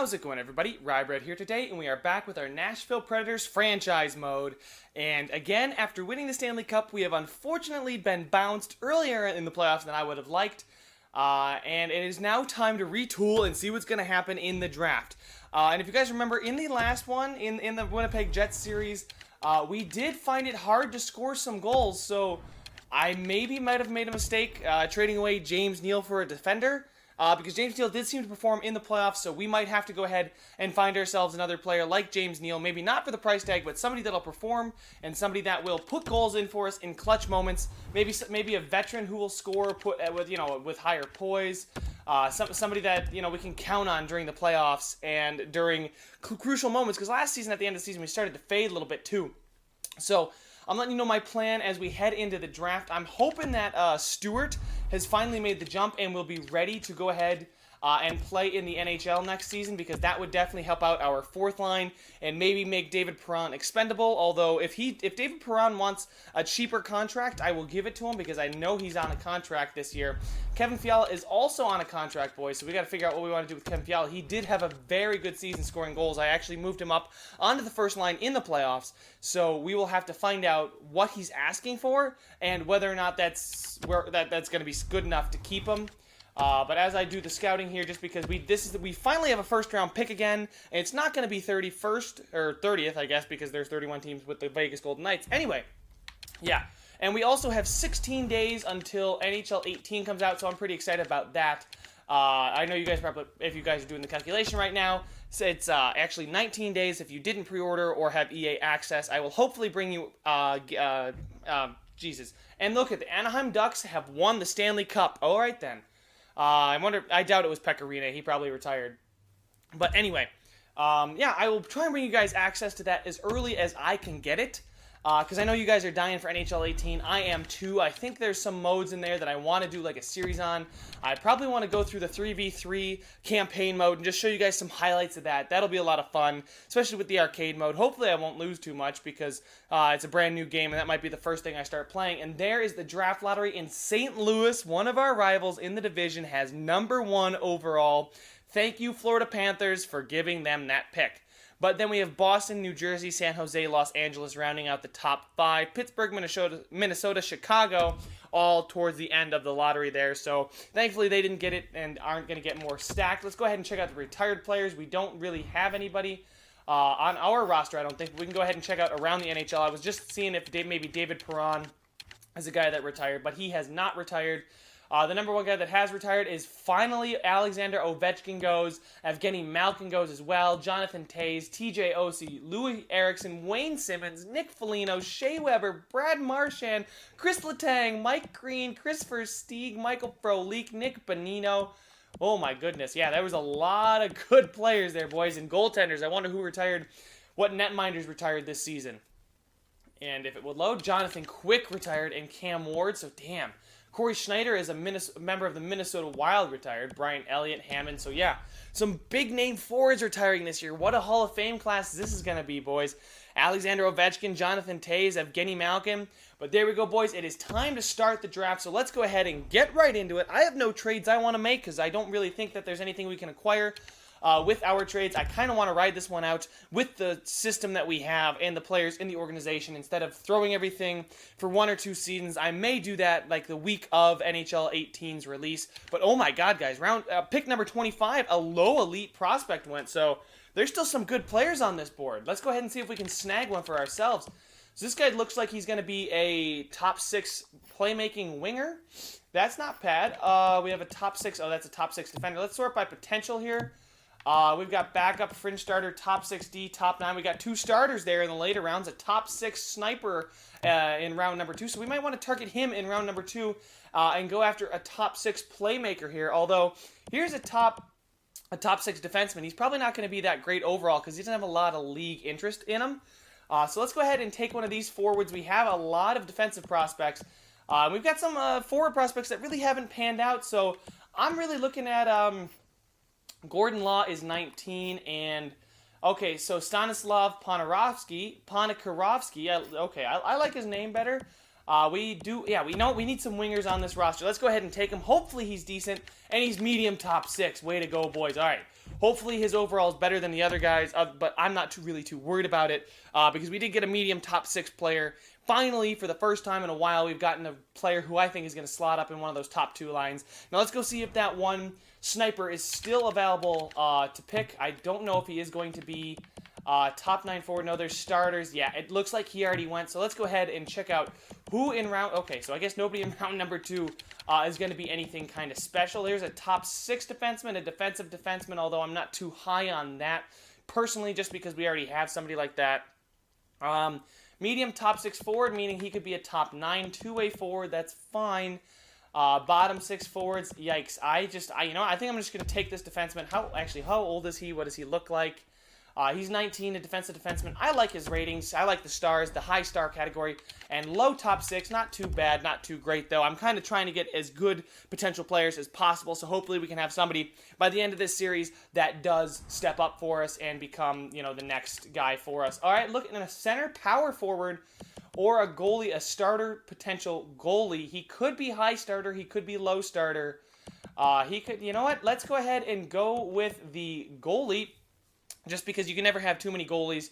How's it going, everybody? Rybread here today, and we are back with our Nashville Predators franchise mode. And again, after winning the Stanley Cup, we have unfortunately been bounced earlier in the playoffs than I would have liked. And it is now time to retool and see what's going to happen in the draft. And if you guys remember, in the last one, in the Winnipeg Jets series, we did find it hard to score some goals. So I might have made a mistake trading away James Neal for a defender. Because James Neal did seem to perform in the playoffs, so we might have to go ahead and find ourselves another player like James Neal. Maybe not for the price tag, but somebody that'll perform and somebody that will put goals in for us in clutch moments. Maybe a veteran who will score with higher poise. Somebody that we can count on during the playoffs and during crucial moments. Because last season, at the end of the season, we started to fade a little bit too. So I'm letting you know my plan as we head into the draft. I'm hoping that Stewart has finally made the jump and will be ready to go ahead and play in the NHL next season, because that would definitely help out our fourth line and maybe make David Perron expendable. Although if David Perron wants a cheaper contract, I will give it to him, because I know he's on a contract this year. Kevin Fiala is also on a contract, boys, so we got to figure out what we want to do with Kevin Fiala. He did have a very good season scoring goals. I actually moved him up onto the first line in the playoffs, so we will have to find out what he's asking for and whether or not that's going to be good enough to keep him. But as I do the scouting here, just because we finally have a first round pick again, and it's not going to be 31st or 30th, I guess, because there's 31 teams with the Vegas Golden Knights. Anyway, yeah. And we also have 16 days until NHL 18 comes out, so I'm pretty excited about that. I know you guys probably, if you guys are doing the calculation right now, so it's actually 19 days if you didn't pre-order or have EA access. I will hopefully bring you, Jesus. And look at the Anaheim Ducks have won the Stanley Cup. All right then. I doubt it was Pecorino. He probably retired. But anyway, I will try and bring you guys access to that as early as I can get it. Because I know you guys are dying for NHL 18. I am too. I think there's some modes in there that I want to do like a series on. I probably want to go through the 3v3 campaign mode and just show you guys some highlights of that. That'll be a lot of fun, especially with the arcade mode. Hopefully I won't lose too much, because it's a brand new game and that might be the first thing I start playing. And there is the draft lottery in St. Louis. One of our rivals in the division has #1 overall. Thank you, Florida Panthers, for giving them that pick. But then we have Boston, New Jersey, San Jose, Los Angeles rounding out the top 5. Pittsburgh, Minnesota, Chicago, all towards the end of the lottery there. So thankfully they didn't get it and aren't going to get more stacked. Let's go ahead and check out the retired players. We don't really have anybody on our roster, I don't think. But we can go ahead and check out around the NHL. I was just seeing if maybe David Perron is a guy that retired, but he has not retired. The #1 guy that has retired is finally Alexander Ovechkin goes. Evgeny Malkin goes as well. Jonathan Toews, TJ Oshie, Louis Eriksson, Wayne Simmons, Nick Foligno, Shea Weber, Brad Marchand, Chris Letang, Mike Green, Christopher Stieg, Michael Frolik, Nick Bonino. Oh my goodness. Yeah, there was a lot of good players there, boys. And goaltenders, I wonder who retired, what netminders retired this season. And if it would load, Jonathan Quick retired and Cam Ward, so damn. Corey Schneider is a member of the Minnesota Wild retired. Brian Elliott, Hammond. So yeah, some big-name forwards retiring this year. What a Hall of Fame class this is going to be, boys. Alexander Ovechkin, Jonathan Toews, Evgeny Malkin. But there we go, boys. It is time to start the draft, so let's go ahead and get right into it. I have no trades I want to make because I don't really think that there's anything we can acquire with our trades. I kind of want to ride this one out with the system that we have and the players in the organization instead of throwing everything for 1 or 2 seasons. I may do that like the week of NHL 18's release. But oh my god, guys, pick number 25, a low elite prospect went. So there's still some good players on this board. Let's go ahead and see if we can snag one for ourselves. So this guy looks like he's going to be a top 6 playmaking winger. That's not bad. We have a top 6. Oh, that's a top 6 defender. Let's sort by potential here. We've got backup, fringe starter, top 6D, top 9. We got 2 starters there in the later rounds. A top 6 sniper in round number 2. So we might want to target him in round number 2 and go after a top 6 playmaker here. Although, here's a top 6 defenseman. He's probably not going to be that great overall because he doesn't have a lot of league interest in him. So let's go ahead and take one of these forwards. We have a lot of defensive prospects. We've got some forward prospects that really haven't panned out. So I'm really looking at... Gordon Law is 19, and okay, so Stanislav Ponikarovsky. I like his name better. We know we need some wingers on this roster. Let's go ahead and take him. Hopefully he's decent, and he's medium top 6. Way to go, boys. All right, Hopefully his overall is better than the other guys, but I'm not really too worried about it because we did get a medium top 6 player. Finally, for the first time in a while, we've gotten a player who I think is going to slot up in one of those top 2 lines. Now let's go see if that one sniper is still available to pick. I don't know if he is going to be top 9 forward. No, there's starters. Yeah, it looks like he already went. So let's go ahead and check out who in round... Okay, so I guess nobody in round number 2 is going to be anything kind of special. There's a top 6 defenseman, a defensive defenseman, although I'm not too high on that personally just because we already have somebody like that. Medium top 6 forward, meaning he could be a top 9 two-way forward. That's fine. Bottom 6 forwards, yikes. I think I'm just going to take this defenseman. How old is he? What does he look like? He's 19, a defensive defenseman. I like his ratings. I like the stars, the high star category, and low top 6. Not too bad, not too great, though. I'm kind of trying to get as good potential players as possible, so hopefully we can have somebody by the end of this series that does step up for us and become, the next guy for us. All right, looking at a center power forward or a goalie, a starter potential goalie. He could be high starter. He could be low starter. He could, you know what? Let's go ahead and go with the goalie, just because you can never have too many goalies.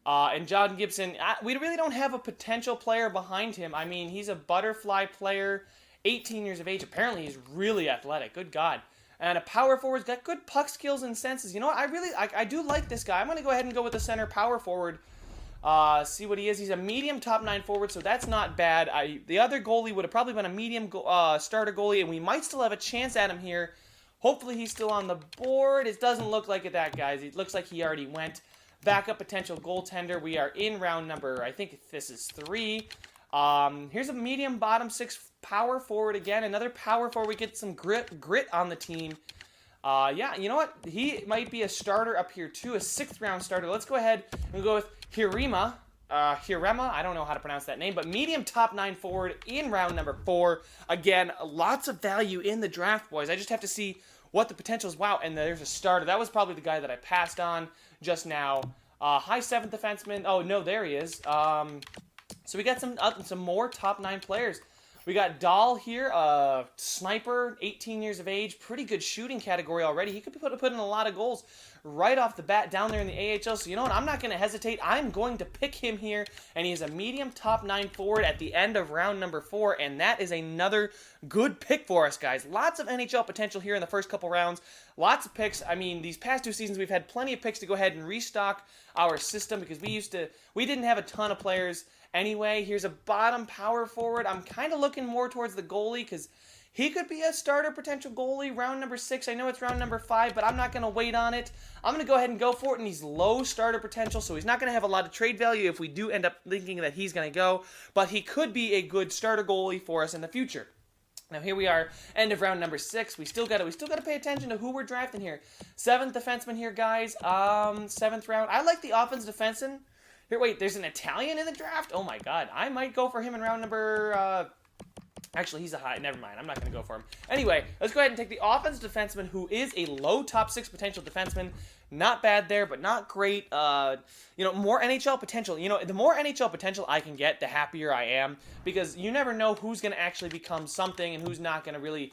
And John Gibson, we really don't have a potential player behind him. I mean, he's a butterfly player, 18 years of age. Apparently, he's really athletic. Good God. And a power forward's got good puck skills and senses. You know what? I do like this guy. I'm going to go ahead and go with the center power forward. See what he is. He's a medium top 9 forward, so that's not bad. The other goalie would have probably been a medium starter goalie, and we might still have a chance at him here. Hopefully he's still on the board. It doesn't look like it, that, guys. It looks like he already went. Backup potential goaltender. We are in round number, I think this is 3. Here's a medium bottom 6 power forward again. Another power forward. We get some grit on the team. Yeah, you know what? He might be a starter up here too, a 6th round starter. Let's go ahead and go with Hirema. I don't know how to pronounce that name, but medium top 9 forward in round number 4. Again, lots of value in the draft, boys. I just have to see what the potential is. Wow, and there's a starter. That was probably the guy that I passed on just now. High 7th defenseman. Oh, no, there he is. So we got some more top 9 players. We got Dahl here, sniper, 18 years of age, pretty good shooting category already. He could be put in a lot of goals right off the bat down there in the AHL. So you know what? I'm not going to hesitate. I'm going to pick him here, and he's a medium top 9 forward at the end of round number 4, and that is another good pick for us, guys. Lots of NHL potential here in the first couple rounds. Lots of picks. I mean, these past 2 seasons, we've had plenty of picks to go ahead and restock our system because we didn't have a ton of players. Anyway, here's a bottom power forward. I'm kind of looking more towards the goalie because he could be a starter potential goalie. Round number 6. I know it's round number 5, but I'm not going to wait on it. I'm going to go ahead and go for it, and he's low starter potential, so he's not going to have a lot of trade value if we do end up thinking that he's going to go, but he could be a good starter goalie for us in the future. Now here we are, end of round number 6. We still got to pay attention to who we're drafting here. 7th defenseman here, guys. 7th round. I like the offensive defenseman. Here, wait, there's an Italian in the draft? Oh my God, I might go for him in round number, actually, he's a high, never mind, I'm not going to go for him. Anyway, let's go ahead and take the offensive defenseman who is a low top 6 potential defenseman. Not bad there, but not great. More NHL potential. The more NHL potential I can get, the happier I am, because you never know who's going to actually become something and who's not going to really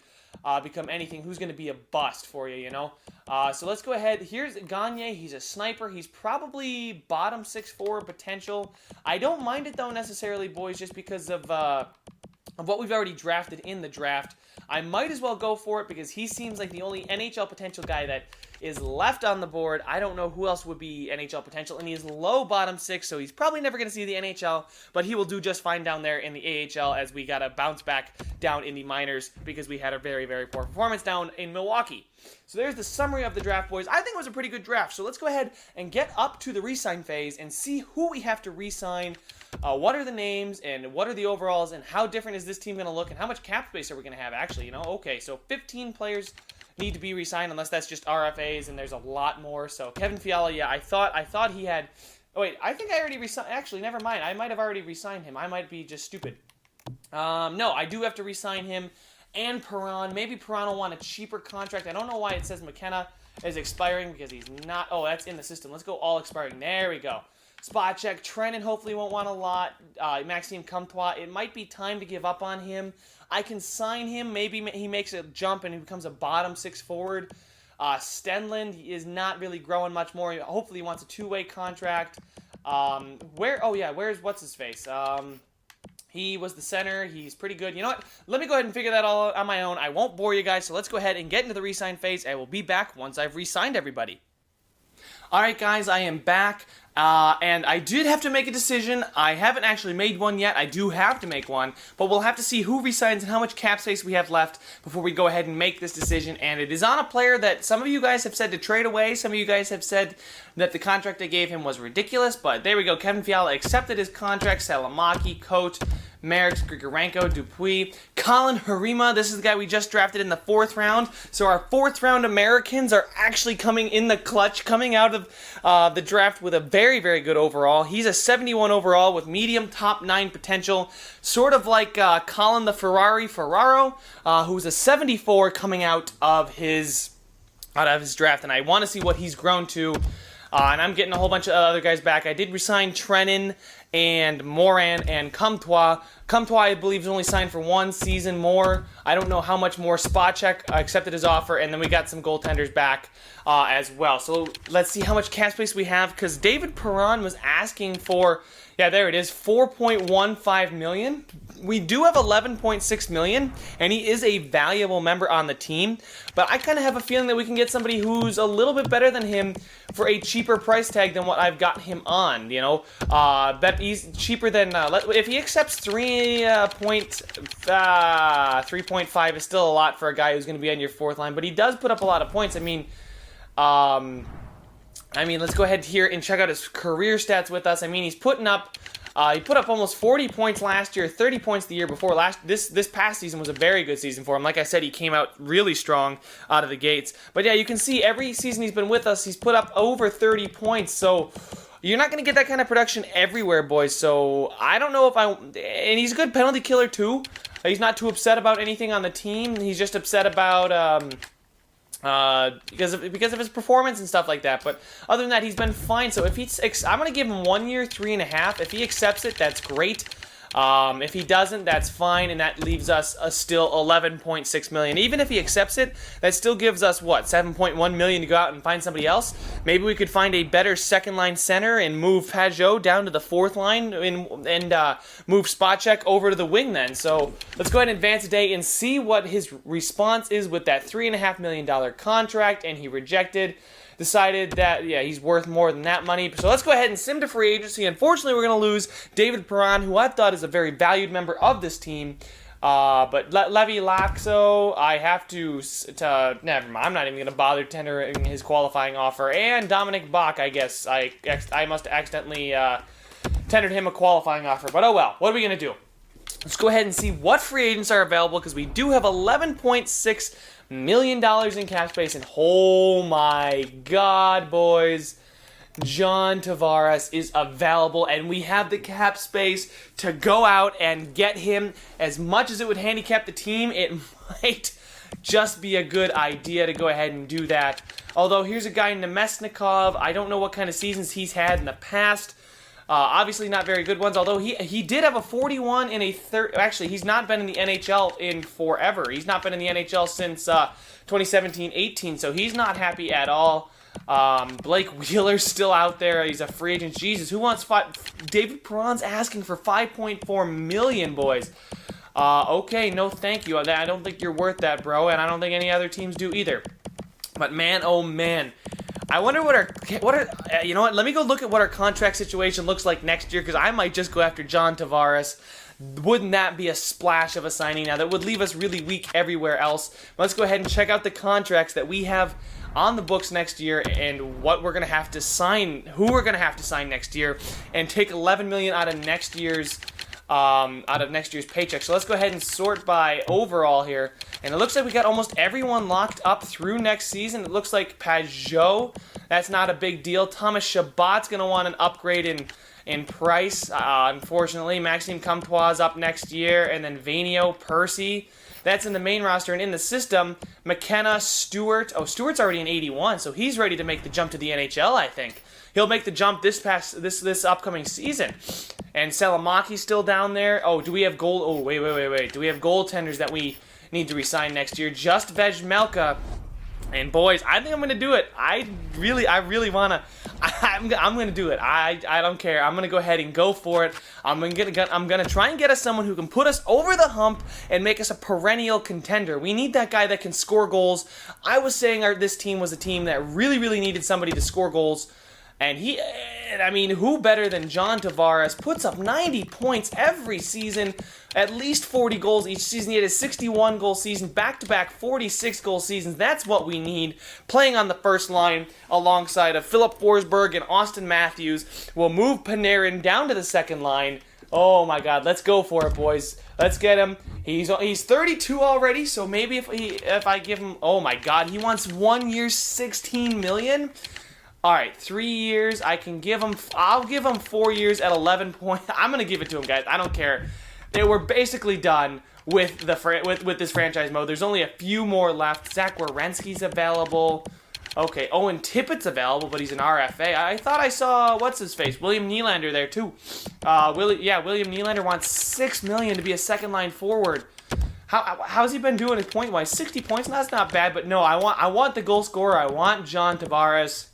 become anything, who's going to be a bust for you, So let's go ahead. Here's Gagne. He's a sniper. He's probably bottom 6 forward potential. I don't mind it, though, necessarily, boys, just because of what we've already drafted in the draft. I might as well go for it because he seems like the only NHL potential guy that is left on the board. I don't know who else would be NHL potential, and he is low bottom 6, so he's probably never going to see the NHL, but he will do just fine down there in the AHL as we got to bounce back down in the minors because we had a very, very poor performance down in Milwaukee. So there's the summary of the draft, boys. I think it was a pretty good draft, so let's go ahead and get up to the re-sign phase and see who we have to re-sign. What are the names, and what are the overalls, and how different is this team going to look, and how much cap space are we going to have, actually, Okay, so 15 players need to be re-signed, unless that's just RFAs, and there's a lot more. So Kevin Fiala, yeah, I thought he had... Oh, wait, I think I already re-signed... Actually, never mind. I might have already re-signed him. I might be just stupid. No, I do have to re-sign him and Perron. Maybe Perron will want a cheaper contract. I don't know why it says McKenna is expiring because he's not... Oh, that's in the system. Let's go all expiring. There we go. Spot check. Trennan hopefully won't want a lot. Maxime Comtois, it might be time to give up on him. I can sign him. Maybe he makes a jump and he becomes a bottom 6 forward. Stenlund is not really growing much more. Hopefully he wants a two-way contract. Where's what's-his-face? He was the center. He's pretty good. You know what? Let me go ahead and figure that all out on my own. I won't bore you guys, so let's go ahead and get into the re-sign phase. I will be back once I've re-signed everybody. Alright guys, I am back, and I did have to make a decision. I haven't actually made one yet. I do have to make one, but we'll have to see who resigns and how much cap space we have left before we go ahead and make this decision. And it is on a player that some of you guys have said to trade away. Some of you guys have said that the contract I gave him was ridiculous, but there we go. Kevin Fiala accepted his contract. Salamaki, Coat, Merrick, Grigorenko, Dupuis, Colin Harima. This is the guy we just drafted in the 4th round. So our 4th round Americans are actually coming in the clutch, coming out of the draft with a very, very good overall. He's a 71 overall with medium top 9 potential, sort of like Colin the Ferraro, who's a 74 coming out of his draft. And I want to see what he's grown to. And I'm getting a whole bunch of other guys back. I did resign Trenin and Moran and Comtois. Comtois, I believe, is only signed for 1 season more. I don't know how much more. Spacek accepted his offer, and then we got some goaltenders back as well. So let's see how much cap space we have, because David Perron was asking for, yeah, there it is, $4.15 million. We do have $11.6 million, and he is a valuable member on the team. But I kind of have a feeling that we can get somebody who's a little bit better than him for a cheaper price tag than what I've got him on. You know, bet he's cheaper than if he accepts 3.5 is still a lot for a guy who's going to be on your 4th line. But he does put up a lot of points. I mean, let's go ahead here and check out his career stats with us. I mean, he's putting up. He put up almost 40 points last year, 30 points the year before. This past season was a very good season for him. Like I said, he came out really strong out of the gates. But yeah, you can see every season he's been with us, he's put up over 30 points. So you're not going to get that kind of production everywhere, boys. So I don't know if and he's a good penalty killer too. He's not too upset about anything on the team. He's just upset about because of his performance and stuff like that. But other than that, he's been fine. So if I'm going to give him 1 year, 3.5. If he accepts it, that's great. If he doesn't, that's fine, and that leaves us still $11.6 million. Even if he accepts it, that still gives us, what, $7.1 million to go out and find somebody else? Maybe we could find a better second-line center and move Pajot down to the 4th line and move Spacek over to the wing then. So let's go ahead and advance today and see what his response is with that $3.5 million contract, and he decided that, yeah, he's worth more than that money. So let's go ahead and sim to free agency. Unfortunately, we're going to lose David Perron, who I thought is a very valued member of this team. But Levi Laxo, I have to never mind. I'm not even going to bother tendering his qualifying offer. And Dominic Bach, I guess. I must have accidentally tendered him a qualifying offer. But oh well, what are we going to do? Let's go ahead and see what free agents are available, because we do have $11.6 million in cap space, and oh my god, boys, John Tavares is available, and we have the cap space to go out and get him. As much as it would handicap the team, it might just be a good idea to go ahead and do that. Although here's a guy, Nemesnikov. I don't know what kind of seasons he's had in the past. Obviously not very good ones, although he did have a 41 in a third. Actually, he's not been in the NHL in forever. He's not been in the NHL since 2017-18, so he's not happy at all. Blake Wheeler's still out there. He's a free agent. Jesus, who wants David Perron's asking for $5.4 million, boys. Okay, no thank you. I don't think you're worth that, bro, and I don't think any other teams do either. But man, oh man. I wonder you know what, let me go look at what our contract situation looks like next year, because I might just go after John Tavares. Wouldn't that be a splash of a signing? Now, that would leave us really weak everywhere else. Let's go ahead and check out the contracts that we have on the books next year and what we're going to have to sign, who we're going to have to sign next year, and take $11 million out of next year's paycheck. So let's go ahead and sort by overall here. And it looks like we got almost everyone locked up through next season. It looks like Pajot, that's not a big deal. Thomas Chabot's going to want an upgrade in price, unfortunately. Maxime Comtois up next year. And then Vainio, Percy. That's in the main roster. And in the system, McKenna, Stewart. Oh, Stewart's already in 81, so he's ready to make the jump to the NHL, I think. He'll make the jump this upcoming season. And Salamaki's still down there. Oh, do we have gold? Oh, wait. Do we have goaltenders that we need to resign next year? Just Vejmelka And boys, I think I'm gonna do it. I really wanna. I'm gonna do it. I don't care. I'm gonna go ahead and go for it. I'm gonna try and get us someone who can put us over the hump and make us a perennial contender. We need that guy that can score goals. I was saying this team was a team that really needed somebody to score goals. And who better than John Tavares? Puts up 90 points every season, at least 40 goals each season. He had a 61-goal season, back-to-back 46-goal seasons. That's what we need. Playing on the first line alongside of Philip Forsberg and Austin Matthews. We'll move Panarin down to the second line. Oh my God, let's go for it, boys. Let's get him. He's 32 already, so maybe if I give him, oh my God, he wants 1 year, $16 million. All right, 3 years. I'll give him 4 years at 11 points. I'm gonna give it to him, guys. I don't care. They were basically done with with this franchise mode. There's only a few more left. Zach Werenski's available. Okay, Owen Tippett's available, but he's an RFA. I thought I saw what's his face, William Nylander there too. William Nylander wants $6 million to be a second line forward. How's he been doing point wise? 60 points. That's not bad, but no, I want the goal scorer. I want John Tavares.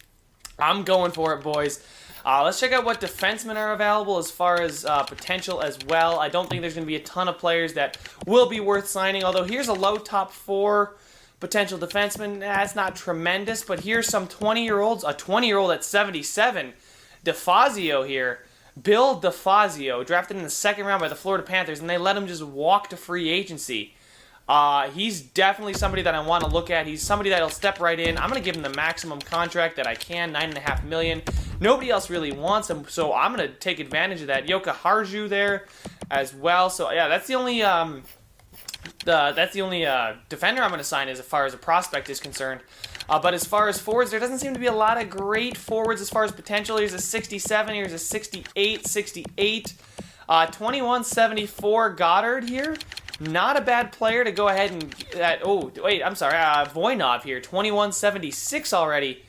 I'm going for it, boys. Let's check out what defensemen are available as far as potential as well. I don't think there's going to be a ton of players that will be worth signing, although here's a low top 4 potential defenseman. That's not tremendous, but here's some 20-year-olds. A 20-year-old at 77. DeFazio here. Bill DeFazio, drafted in the second round by the Florida Panthers, and they let him just walk to free agency. He's definitely somebody that I want to look at. He's somebody that'll step right in. I'm going to give him the maximum contract that I can, $9.5 million. Nobody else really wants him, so I'm going to take advantage of that. Yoka Harju there as well. So yeah, that's the only defender I'm going to sign as far as a prospect is concerned. But as far as forwards, there doesn't seem to be a lot of great forwards as far as potential. Here's a 67. Here's a 68. 2174 Goddard here. Not a bad player to go ahead and... Voinov here. 2176 already.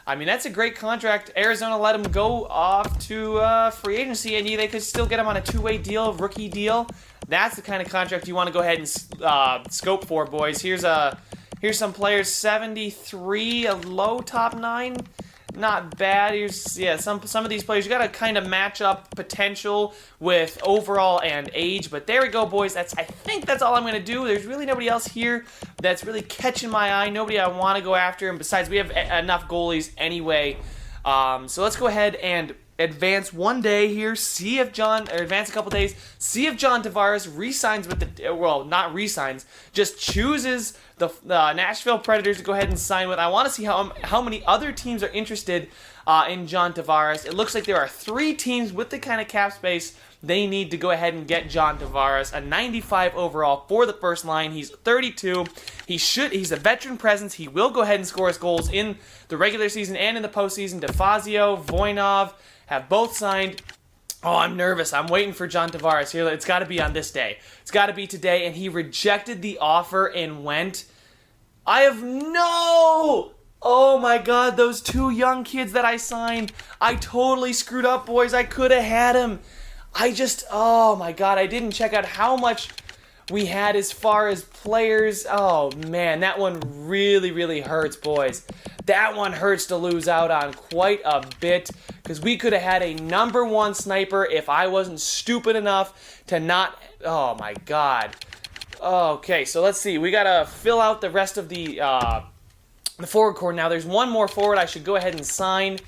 I mean, that's a great contract. Arizona let him go off to free agency, and they could still get him on a two-way deal, rookie deal. That's the kind of contract you want to go ahead and scope for, boys. Here's some players. 73, a low top 9. Not bad. Some of these players, you got to kind of match up potential with overall and age. But there we go, boys. I think that's all I'm going to do. There's really nobody else here that's really catching my eye. Nobody I want to go after. And besides, we have enough goalies anyway. So let's go ahead and advance one day here. Advance a couple days. See if John Tavares re-signs with not re-signs, just chooses the Nashville Predators to go ahead and sign with. I want to see how many other teams are interested in John Tavares. It looks like there are 3 teams with the kind of cap space they need to go ahead and get John Tavares. A 95 overall for the first line. He's 32. He's a veteran presence. He will go ahead and score his goals in the regular season and in the postseason. DeFazio, Voinov have both signed. Oh, I'm nervous. I'm waiting for John Tavares here. It's got to be on this day. It's got to be today. And he rejected the offer and went. Oh my God, those 2 young kids that I signed. I totally screwed up, boys. I could have had him. Oh my God, I didn't check out how much we had as far as players. Oh man, that one really hurts, boys. That one hurts to lose out on quite a bit, because we could have had a number 1 sniper if I wasn't stupid enough to not... Oh my God. Okay, so let's see. We got to fill out the rest of the forward core now. There's one more forward I should go ahead and sign.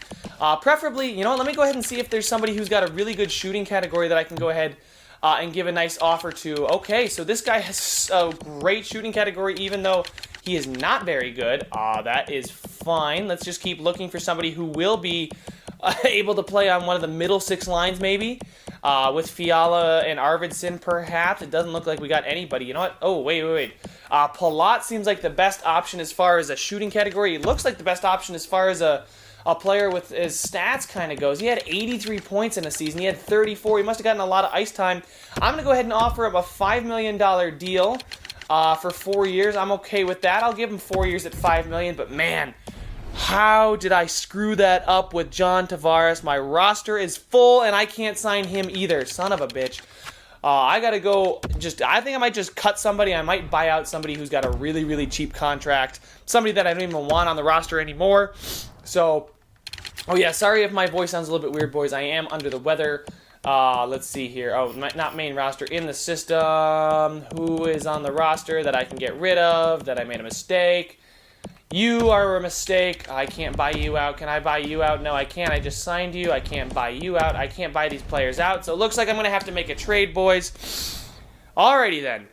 Preferably, let me go ahead and see if there's somebody who's got a really good shooting category that I can go ahead and give a nice offer to. Okay, so this guy has a great shooting category, even though he is not very good. That is fine. Let's just keep looking for somebody who will be able to play on one of the middle 6 lines, maybe. With Fiala and Arvidsson, perhaps. It doesn't look like we got anybody. You know what? Oh, wait. Palat seems like the best option as far as a shooting category. He looks like the best option as far as a player with his stats kind of goes. He had 83 points in a season. He had 34. He must have gotten a lot of ice time. I'm going to go ahead and offer him a $5 million deal for 4 years. I'm okay with that. I'll give him 4 years at $5 million. But man, how did I screw that up with John Tavares? My roster is full, and I can't sign him either. Son of a bitch. I got to go I think I might just cut somebody. I might buy out somebody who's got a really, really cheap contract. Somebody that I don't even want on the roster anymore. So, oh yeah, sorry if my voice sounds a little bit weird, boys. I am under the weather. Let's see here. Oh, not main roster. In the system. Who is on the roster that I can get rid of, that I made a mistake? You are a mistake. I can't buy you out. Can I buy you out? No, I can't. I just signed you. I can't buy you out. I can't buy these players out. So it looks like I'm going to have to make a trade, boys. Alrighty then.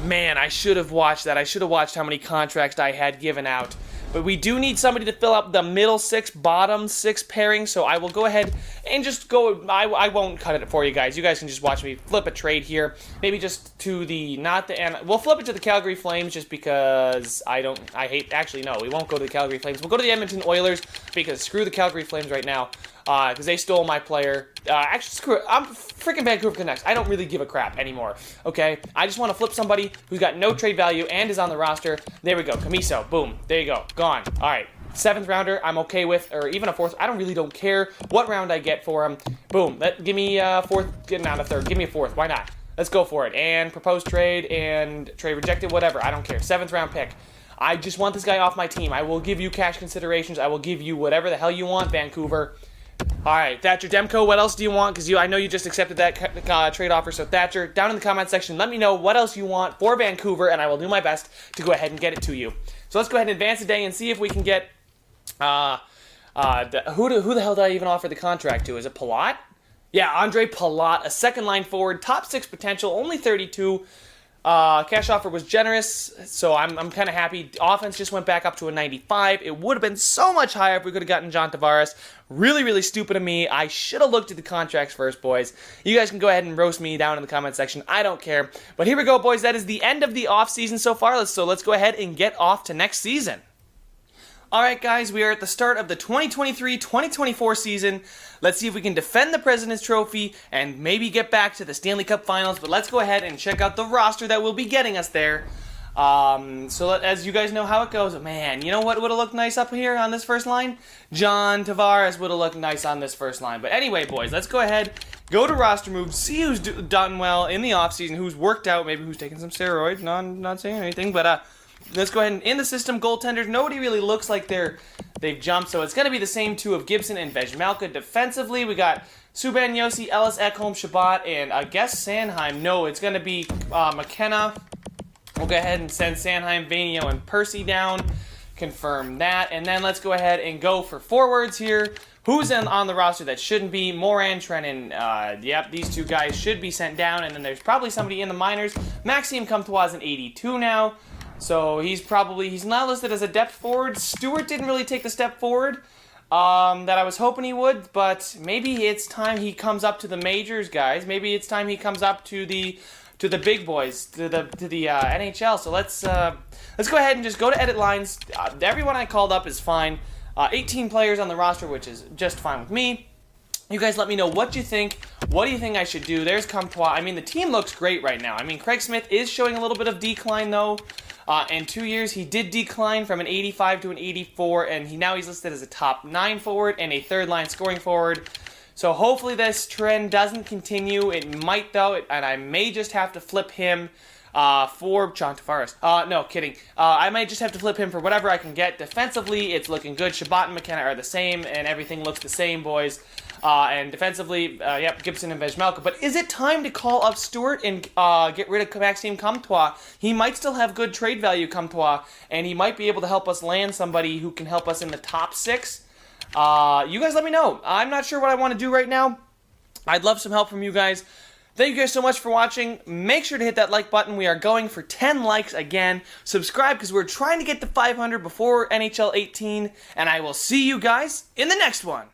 Man, I should have watched that. I should have watched how many contracts I had given out. But we do need somebody to fill up the middle six, bottom six pairing. So I will go ahead and just go. I won't cut it for you guys. You guys can just watch me flip a trade here. Maybe just to the, we'll flip it to the Calgary Flames just because actually no, we won't go to the Calgary Flames. We'll go to the Edmonton Oilers because screw the Calgary Flames right now. Because they stole my player. Actually, screw it. I'm freaking Vancouver Canucks. I don't really give a crap anymore, okay? I just want to flip somebody who's got no trade value and is on the roster. There we go. Camiso. Boom. There you go. Gone. All right. 7th rounder I'm okay with, or even a 4th. I don't care what round I get for him. Boom. Give me a 4th. Not a 3rd. Give me a 4th. Why not? Let's go for it. And proposed trade and trade rejected. Whatever. I don't care. 7th round pick. I just want this guy off my team. I will give you cash considerations. I will give you whatever the hell you want, Vancouver. All right, Thatcher Demko, what else do you want? Because I know you just accepted that trade offer. So, Thatcher, down in the comment section, let me know what else you want for Vancouver, and I will do my best to go ahead and get it to you. So, let's go ahead and advance the day and see if we can get... who the hell did I even offer the contract to? Is it Palat? Yeah, Andre Palat, a second-line forward, top 6 potential, only 32. Cash offer was generous, so I'm kind of happy. Offense just went back up to a 95. It would have been so much higher if we could have gotten John Tavares. Really, really stupid of me. I should have looked at the contracts first, boys. You guys can go ahead and roast me down in the comment section. I don't care. But here we go, boys. That is the end of the offseason so far. So let's go ahead and get off to next season. Alright guys, we are at the start of the 2023-2024 season. Let's see if we can defend the President's Trophy and maybe get back to the Stanley Cup Finals. But let's go ahead and check out the roster that will be getting us there. As you guys know how it goes, man, you know what would have looked nice up here on this first line? John Tavares would have looked nice on this first line. But anyway, boys, let's go ahead, go to roster moves, see who's done well in the offseason, who's worked out, maybe who's taken some steroids, not saying anything, but let's go ahead and in the system, goaltenders, nobody really looks like they've jumped, so it's going to be the same two of Gibson and Vejmelka. Defensively, we got Subban, Yossi, Ellis, Ekholm, Shabbat, and I guess Sanheim. No, it's going to be McKenna. We'll go ahead and send Sanheim, Vainio, and Percy down. Confirm that. And then let's go ahead and go for forwards here. Who's on the roster that shouldn't be? Moran, Trennan. Yep, these two guys should be sent down. And then there's probably somebody in the minors. Maxime Comtois is an 82 now. So he's not listed as a depth forward. Stewart didn't really take the step forward that I was hoping he would, but maybe it's time he comes up to the majors, guys. Maybe it's time he comes up to the big boys, to the NHL. So let's go ahead and just go to edit lines. Everyone I called up is fine. 18 players on the roster, which is just fine with me. You guys let me know what you think. What do you think I should do? There's Comtois. I mean, the team looks great right now. I mean, Craig Smith is showing a little bit of decline, though. In 2 years, he did decline from an 85 to an 84, and he's listed as a top 9 forward and a third-line scoring forward. So hopefully this trend doesn't continue. It might, though, and I may just have to flip him for John Tavares. No, kidding. I might just have to flip him for whatever I can get. Defensively, it's looking good. Shabbat and McKenna are the same, and everything looks the same, boys. And defensively, yep, Gibson and Vejmelka. But is it time to call up Stewart and get rid of Maxime Comtois? He might still have good trade value, Comtois, and he might be able to help us land somebody who can help us in the top 6. You guys let me know. I'm not sure what I want to do right now. I'd love some help from you guys. Thank you guys so much for watching. Make sure to hit that like button. We are going for 10 likes again. Subscribe because we're trying to get to 500 before NHL 18. And I will see you guys in the next one.